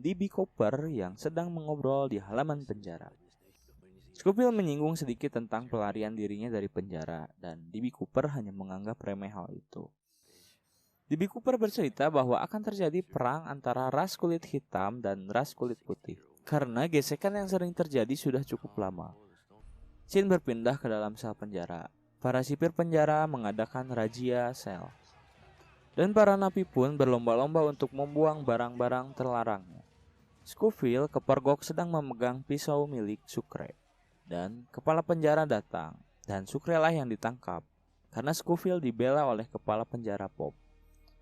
D.B. Cooper yang sedang mengobrol di halaman penjara. Scofield menyinggung sedikit tentang pelarian dirinya dari penjara dan D.B. Cooper hanya menganggap remeh hal itu. D.B. Cooper bercerita bahwa akan terjadi perang antara ras kulit hitam dan ras kulit putih karena gesekan yang sering terjadi sudah cukup lama. Scene berpindah ke dalam sel penjara. Para sipir penjara mengadakan razia sel. Dan para napi pun berlomba-lomba untuk membuang barang-barang terlarangnya. Scofield kepergok sedang memegang pisau milik Sucre. Dan kepala penjara datang, dan Sucre lah yang ditangkap, karena Scofield dibela oleh kepala penjara Pop.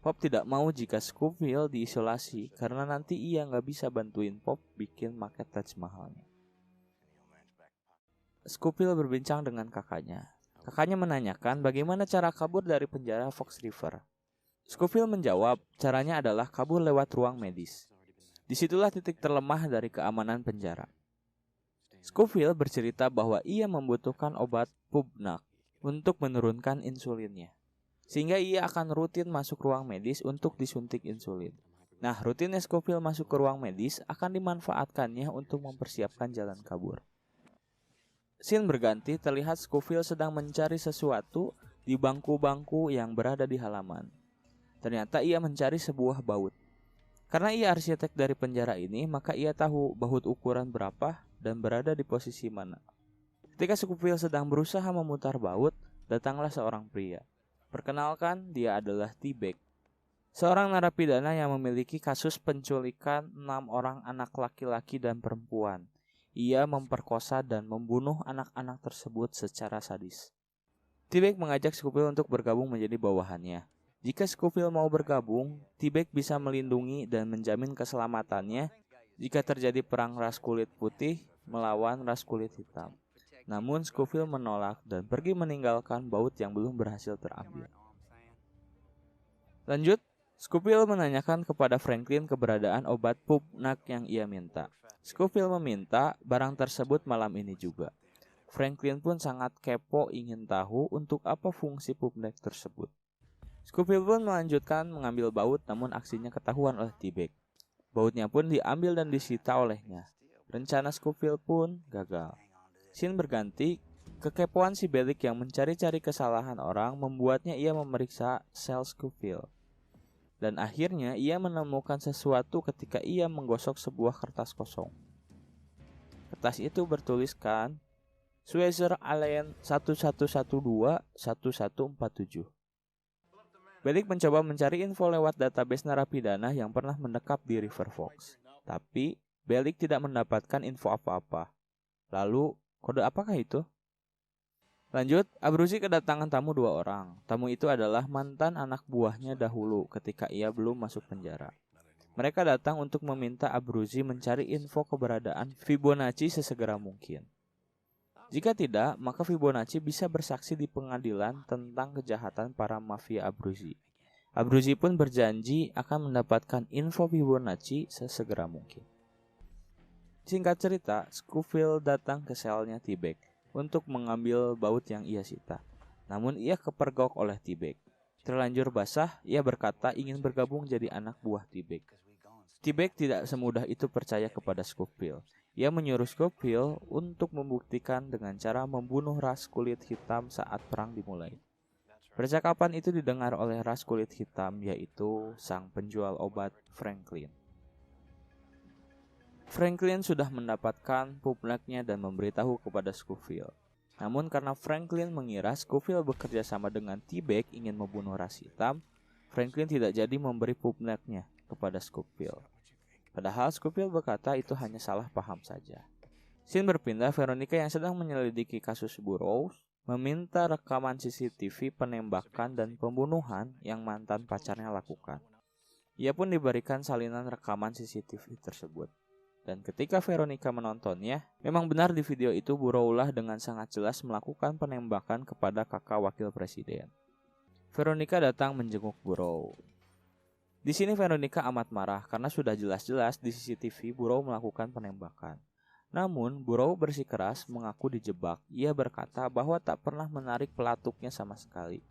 Pop tidak mau jika Scofield diisolasi, karena nanti ia nggak bisa bantuin Pop bikin maket Taj Mahalnya. Scofield berbincang dengan kakaknya. Kakaknya menanyakan bagaimana cara kabur dari penjara Fox River. Scofield menjawab, caranya adalah kabur lewat ruang medis. Disitulah titik terlemah dari keamanan penjara. Scofield bercerita bahwa ia membutuhkan obat Pubnak untuk menurunkan insulinnya. Sehingga ia akan rutin masuk ruang medis untuk disuntik insulin. Nah, rutinnya Scofield masuk ke ruang medis akan dimanfaatkannya untuk mempersiapkan jalan kabur. Scene berganti, terlihat Scofield sedang mencari sesuatu di bangku-bangku yang berada di halaman. Ternyata ia mencari sebuah baut. Karena ia arsitek dari penjara ini, maka ia tahu baut ukuran berapa dan berada di posisi mana. Ketika Scofield sedang berusaha memutar baut, datanglah seorang pria. Perkenalkan, dia adalah T-Bag, seorang narapidana yang memiliki kasus penculikan 6 orang anak laki-laki dan perempuan. Ia memperkosa dan membunuh anak-anak tersebut secara sadis. T-Bag mengajak Scofield untuk bergabung menjadi bawahannya. Jika Scofield mau bergabung, T-Bag bisa melindungi dan menjamin keselamatannya jika terjadi perang ras kulit putih melawan ras kulit hitam. Namun Scofield menolak dan pergi meninggalkan baut yang belum berhasil terambil. Lanjut, Scofield menanyakan kepada Franklin keberadaan obat Pubnak yang ia minta. Scofield meminta barang tersebut malam ini juga. Franklin pun sangat kepo ingin tahu untuk apa fungsi Pubnak tersebut. Scofield pun melanjutkan mengambil baut, namun aksinya ketahuan oleh T-Bag. Bautnya pun diambil dan disita olehnya. Rencana Scofield pun gagal. Scene berganti, kekepoan si Bellic yang mencari-cari kesalahan orang membuatnya ia memeriksa sel Scofield. Dan akhirnya ia menemukan sesuatu ketika ia menggosok sebuah kertas kosong. Kertas itu bertuliskan Schweizer Allen 1112-1147. Bellic mencoba mencari info lewat database narapidana yang pernah mendekap di River Fox. Tapi Bellic tidak mendapatkan info apa-apa. Lalu, kode apakah itu? Lanjut, Abruzzi kedatangan tamu 2 orang. Tamu itu adalah mantan anak buahnya dahulu ketika ia belum masuk penjara. Mereka datang untuk meminta Abruzzi mencari info keberadaan Fibonacci sesegera mungkin. Jika tidak, maka Fibonacci bisa bersaksi di pengadilan tentang kejahatan para mafia Abruzzi. Abruzzi pun berjanji akan mendapatkan info Fibonacci sesegera mungkin. Singkat cerita, Scofield datang ke selnya T-Bag untuk mengambil baut yang ia sita. Namun ia kepergok oleh T-Bag. Terlanjur basah, ia berkata ingin bergabung jadi anak buah T-Bag. T-Bag tidak semudah itu percaya kepada Scofield. Ia menyuruh Scofield untuk membuktikan dengan cara membunuh ras kulit hitam saat perang dimulai. Percakapan itu didengar oleh ras kulit hitam, yaitu sang penjual obat Franklin. Franklin sudah mendapatkan Pubnaknya dan memberitahu kepada Scofield. Namun karena Franklin mengira Scofield bekerja sama dengan T-Bag ingin membunuh ras hitam, Franklin tidak jadi memberi Pubnaknya kepada Scofield. Padahal Scofield berkata itu hanya salah paham saja. Scene berpindah, Veronica yang sedang menyelidiki kasus Burroughs meminta rekaman CCTV penembakan dan pembunuhan yang mantan pacarnya lakukan. Ia pun diberikan salinan rekaman CCTV tersebut. Dan ketika Veronica menontonnya, memang benar di video itu Burroughs lah dengan sangat jelas melakukan penembakan kepada kakak wakil presiden. Veronica datang menjenguk Burroughs. Di sini Veronica amat marah karena sudah jelas-jelas di CCTV Burroughs melakukan penembakan. Namun Burroughs bersikeras mengaku dijebak. Ia berkata bahwa tak pernah menarik pelatuknya sama sekali.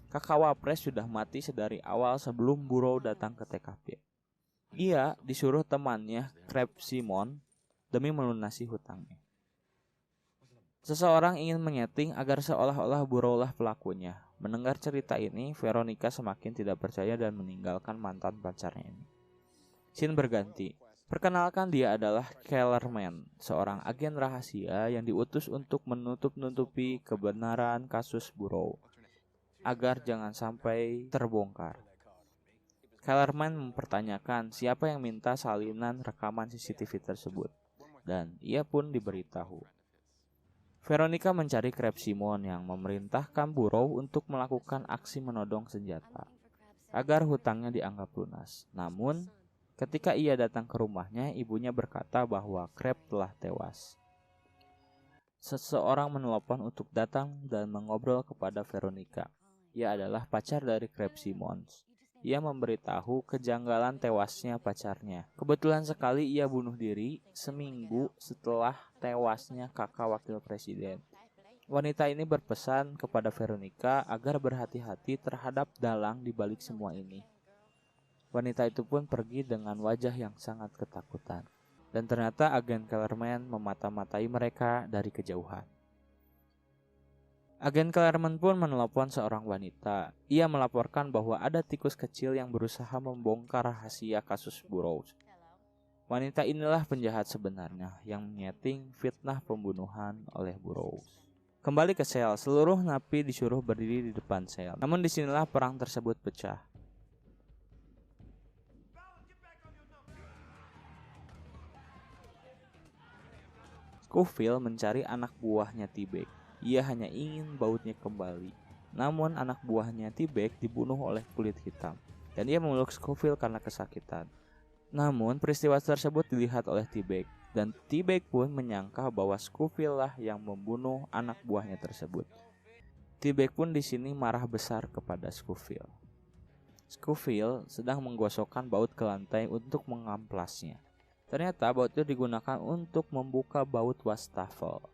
Kakak Wapres sudah mati sedari awal sebelum Burroughs datang ke TKP. Ia disuruh temannya Crab Simon demi melunasi hutangnya. Seseorang ingin menyeting agar seolah-olah Burrow lah pelakunya. Mendengar cerita ini, Veronica semakin tidak percaya dan meninggalkan mantan pacarnya ini. Scene berganti. Perkenalkan, dia adalah Kellerman, seorang agen rahasia yang diutus untuk menutup-nutupi kebenaran kasus Burrow agar jangan sampai terbongkar. Kellerman mempertanyakan siapa yang minta salinan rekaman CCTV tersebut, dan ia pun diberitahu. Veronica mencari Crab Simon yang memerintahkan Burrow untuk melakukan aksi menodong senjata agar hutangnya dianggap lunas. Namun, ketika ia datang ke rumahnya, ibunya berkata bahwa Crab telah tewas. Seseorang menelpon untuk datang dan mengobrol kepada Veronica. Ia adalah pacar dari Crab Simon. Ia memberitahu kejanggalan tewasnya pacarnya. Kebetulan sekali ia bunuh diri seminggu setelah tewasnya kakak wakil presiden. Wanita ini berpesan kepada Veronica agar berhati-hati terhadap dalang di balik semua ini. Wanita itu pun pergi dengan wajah yang sangat ketakutan. Dan ternyata agen Kellerman memata-matai mereka dari kejauhan. Agen Kellerman pun menelpon seorang wanita. Ia melaporkan bahwa ada tikus kecil yang berusaha membongkar rahasia kasus Burrow. Wanita inilah penjahat sebenarnya yang menyeting fitnah pembunuhan oleh Burrow. Kembali ke sel, seluruh napi disuruh berdiri di depan sel. Namun disinilah perang tersebut pecah. Scofield mencari anak buahnya T-Bag. Ia hanya ingin bautnya kembali. Namun anak buahnya T-Bag dibunuh oleh kulit hitam, dan ia memeluk Scofield karena kesakitan. Namun peristiwa tersebut dilihat oleh T-Bag, dan T-Bag pun menyangka bahwa Scofield lah yang membunuh anak buahnya tersebut. T-Bag pun di sini marah besar kepada Scofield. Scofield sedang menggosokkan baut ke lantai untuk mengamplasnya. Ternyata baut itu digunakan untuk membuka baut wastafel.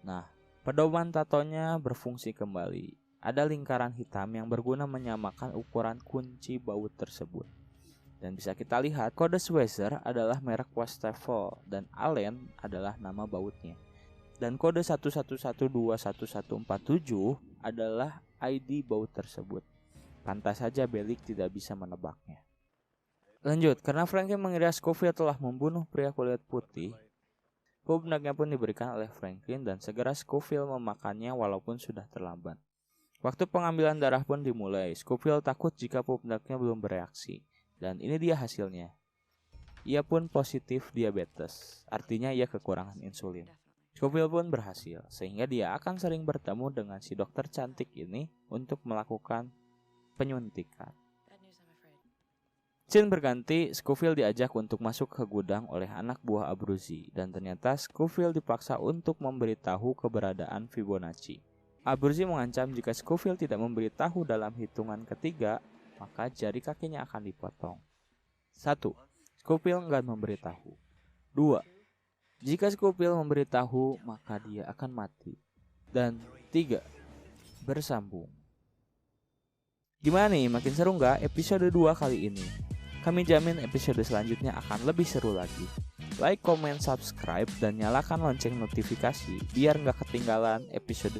Nah, pedoman tatonya berfungsi kembali. Ada lingkaran hitam yang berguna menyamakan ukuran kunci baut tersebut. Dan bisa kita lihat kode Schweizer adalah merek wastafel dan Allen adalah nama bautnya. Dan kode 11121147 adalah ID baut tersebut. Pantas saja Bellick tidak bisa menebaknya. Lanjut, karena Franklin mengira Scofield telah membunuh pria kulit putih, pubnaknya pun diberikan oleh Franklin dan segera Scofield memakannya walaupun sudah terlambat. Waktu pengambilan darah pun dimulai. Scofield takut jika pubnaknya belum bereaksi. Dan ini dia hasilnya. Ia pun positif diabetes, artinya ia kekurangan insulin. Scofield pun berhasil, sehingga dia akan sering bertemu dengan si dokter cantik ini untuk melakukan penyuntikan. Scene berganti, Scofield diajak untuk masuk ke gudang oleh anak buah Abruzzi, dan ternyata Scofield dipaksa untuk memberitahu keberadaan Fibonacci. Abruzzi mengancam jika Scofield tidak memberitahu dalam hitungan ketiga, maka jari kakinya akan dipotong. 1. Scofield enggan memberitahu. 2. Jika Scofield memberitahu, maka dia akan mati. Dan 3. Bersambung. Gimana nih, makin seru nggak episode 2 kali ini? Kami jamin episode selanjutnya akan lebih seru lagi. Like, comment, subscribe, dan nyalakan lonceng notifikasi biar nggak ketinggalan episode